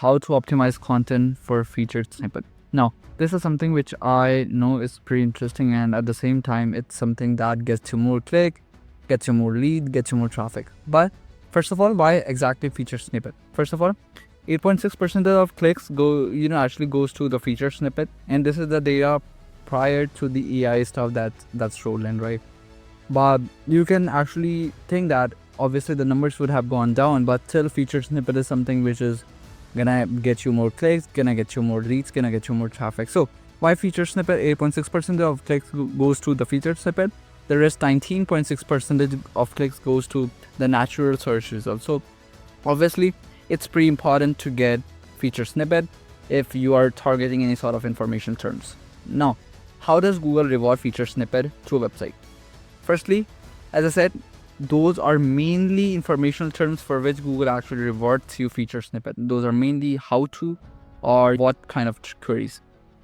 how to optimize content for featured snippet. Now, this is something which I know is pretty interesting, and at the same time, it's something that gets you more click, gets you more lead, gets you more traffic. But first of all, why exactly feature snippet? First of all, 8.6% of clicks actually goes to the feature snippet, and this is the data prior to the AI stuff that's rolled in, right? But you can actually think that obviously the numbers would have gone down, but still feature snippet is something which is gonna get you more clicks, gonna get you more leads, gonna get you more traffic. So why feature snippet? 8.6% of clicks goes to the featured snippet. The rest 19.6% of clicks goes to the natural search results. So obviously it's pretty important to get feature snippet if you are targeting any sort of information terms. Now, how does Google reward feature snippet to a website? Firstly, as I said, those are mainly informational terms for which Google actually rewards you feature snippet. Those are mainly how to or what kind of queries.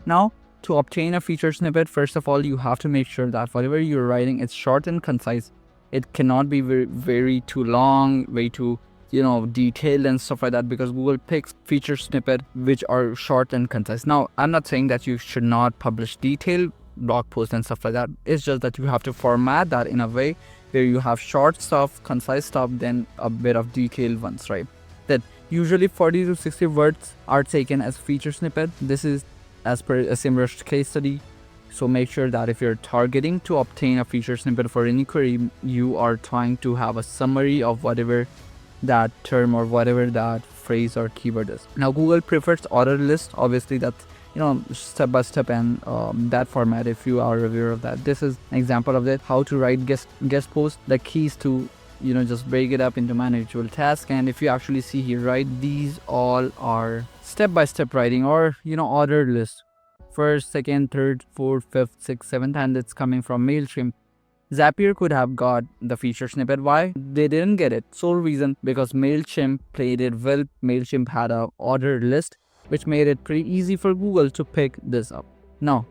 Now, to obtain a feature snippet, first of all, you have to make sure that whatever you're writing, it's short and concise. It cannot be very too long, way too detailed and stuff like that, because Google picks feature snippet which are short and concise. Now, I'm not saying that you should not publish detailed blog posts and stuff like that. It's just that you have to format that in a way where you have short stuff, concise stuff, then a bit of detailed ones, right? That usually 40 to 60 words are taken as feature snippet. This is as per a SEMrush case study. So make sure that if you're targeting to obtain a feature snippet for any query, you are trying to have a summary of whatever that term or whatever that phrase or keyword is. Now, Google prefers order list. Obviously, that's step by step, and that format, if you are aware of that. This is an example of that, how to write guest post. The keys to just break it up into manageable tasks. And if you actually see here, right, these all are step by step writing or order list. First, second, third, fourth, fifth, sixth, seventh, and it's coming from MailChimp. Zapier could have got the feature snippet. Why they didn't get it? Sole reason, because MailChimp played it well. MailChimp had a order list, which made it pretty easy for Google to pick this up. Now,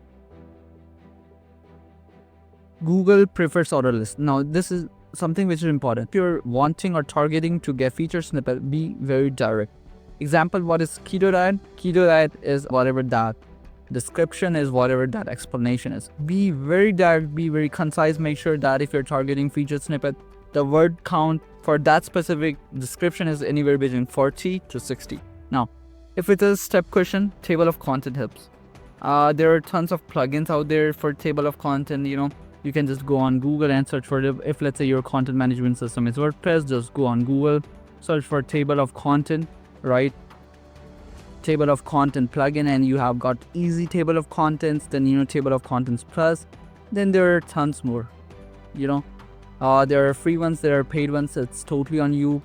Google prefers order list. Now, this is something which is important. If you're wanting or targeting to get feature snippet, be very direct. Example, what is keto diet? Keto diet is whatever that description is, whatever that explanation is. Be very direct, be very concise. Make sure that if you're targeting feature snippet, the word count for that specific description is anywhere between 40 to 60. Now, if it is step question, table of content helps. There are tons of plugins out there for table of content. You can just go on Google and search for it. If let's say your content management system is WordPress, just go on Google, search for table of content, right? Table of content plugin, and you have got easy table of contents, then table of contents plus, then there are tons more. There are free ones, there are paid ones. It's totally on you.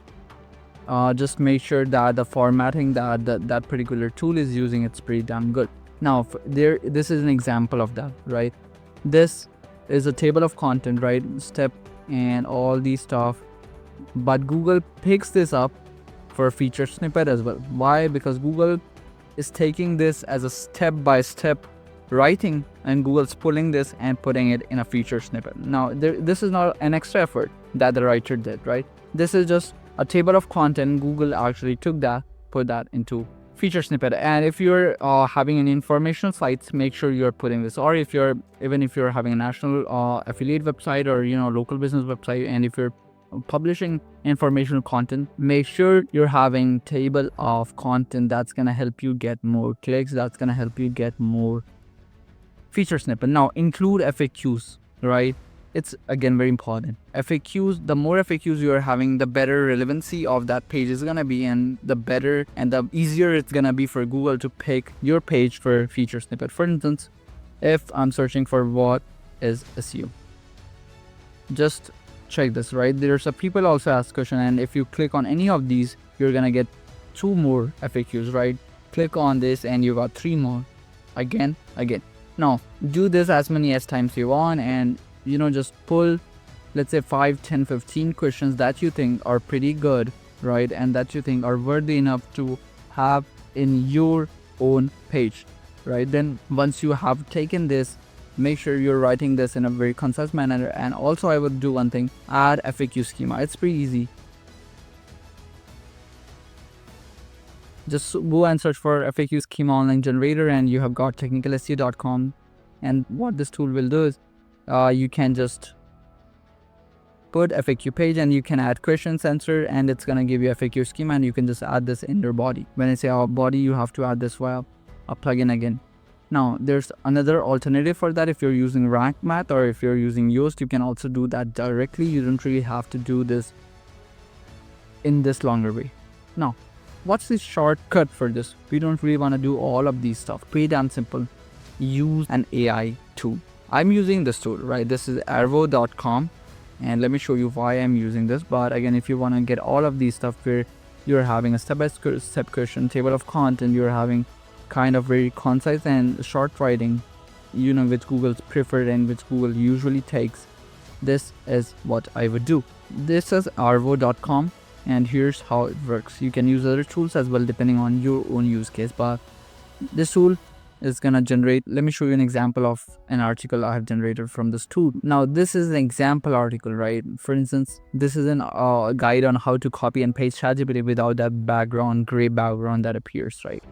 Just make sure that the formatting that particular tool is using, it's pretty damn good. Now, this is an example of that, right? This is a table of content, right? Step and all these stuff, but Google picks this up for feature snippet as well. Why? Because Google is taking this as a step-by-step writing, and Google's pulling this and putting it in a feature snippet. Now, this is not an extra effort that the writer did, right? This is just a table of content. Google actually took that, put that into feature snippet. And if you're having an informational sites, make sure you're putting this. Or if you're having a national affiliate website or local business website, and if you're publishing informational content, make sure you're having table of content. That's gonna help you get more clicks. That's gonna help you get more feature snippet. Now, include FAQs, right? It's again very important. FAQs, the more FAQs you are having, the better relevancy of that page is gonna be, and the better and the easier it's gonna be for Google to pick your page for feature snippet. For instance, if I'm searching for what is SEO, just check this, right? There's a people also ask question, and if you click on any of these, you're gonna get 2 more FAQs, right? Click on this and you got 3 more. Again. Now, do this as many as times you want, and just pull, let's say 5, 10, 15 questions that you think are pretty good, right? And that you think are worthy enough to have in your own page, right? Then once you have taken this, make sure you're writing this in a very concise manner. And also, I would do one thing, add FAQ schema. It's pretty easy. Just go and search for FAQ schema online generator, and you have got technicalseo.com. And what this tool will do is you can just put FAQ page and you can add questions answer, and it's gonna give you FAQ schema, and you can just add this in your body. When I say body, you have to add this via a plugin again. Now there's another alternative for that. If you're using Rank Math or if you're using Yoast, you can also do that directly. You don't really have to do this in this longer way. Now, what's the shortcut for this? We don't really want to do all of these stuff. Pretty damn simple. Use an AI tool. I'm using this tool, right? This is arvo.com, and let me show you why I'm using this. But again, if you want to get all of these stuff where you're having a step-by-step question, table of content, you're having kind of very concise and short writing, which Google's preferred and which Google usually takes, this is what I would do. This is arvo.com, and here's how it works. You can use other tools as well depending on your own use case, but this tool is gonna generate. Let me show you an example of an article I have generated from this tool. Now this is an example article, right? For instance, this is a guide on how to copy and paste ChatGPT without that gray background that appears, right?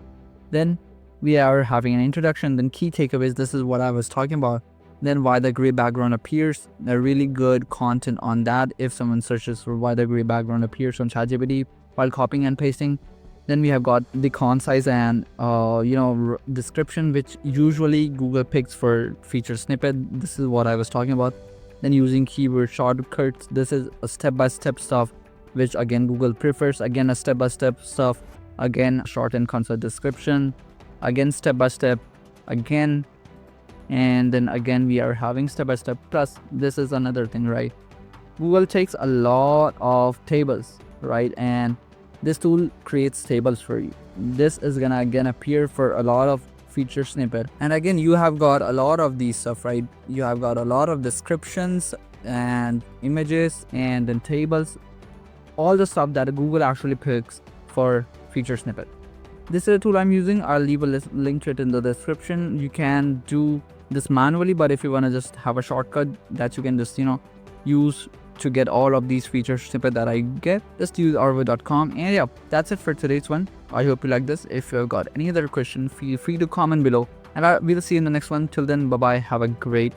Then we are having an introduction, then key takeaways. This is what I was talking about. Then why the gray background appears, a really good content on that if someone searches for why the gray background appears on ChatGPT while copying and pasting. Then we have got the concise and description, which usually Google picks for featured snippet. This is what I was talking about. Then using keyword shortcuts. This is a step-by-step stuff, which again Google prefers. Again, a step-by-step stuff. Again, short and concise description. Again, step-by-step. Again, and then again we are having step-by-step. Plus, this is another thing, right? Google takes a lot of tables, right? And this tool creates tables for you. This is gonna again appear for a lot of feature snippet, and again you have got a lot of these stuff, right? You have got a lot of descriptions and images and then tables, all the stuff that Google actually picks for feature snippet. This is a tool I'm using. I'll leave a link to it in the description. You can do this manually, but if you want to just have a shortcut that you can just use to get all of these feature snippet that I get, just use arvo.com. And yeah, that's it for today's one. I hope you like this. If you've got any other question, feel free to comment below, and we'll see you in the next one. Till then, bye bye. Have a great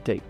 day.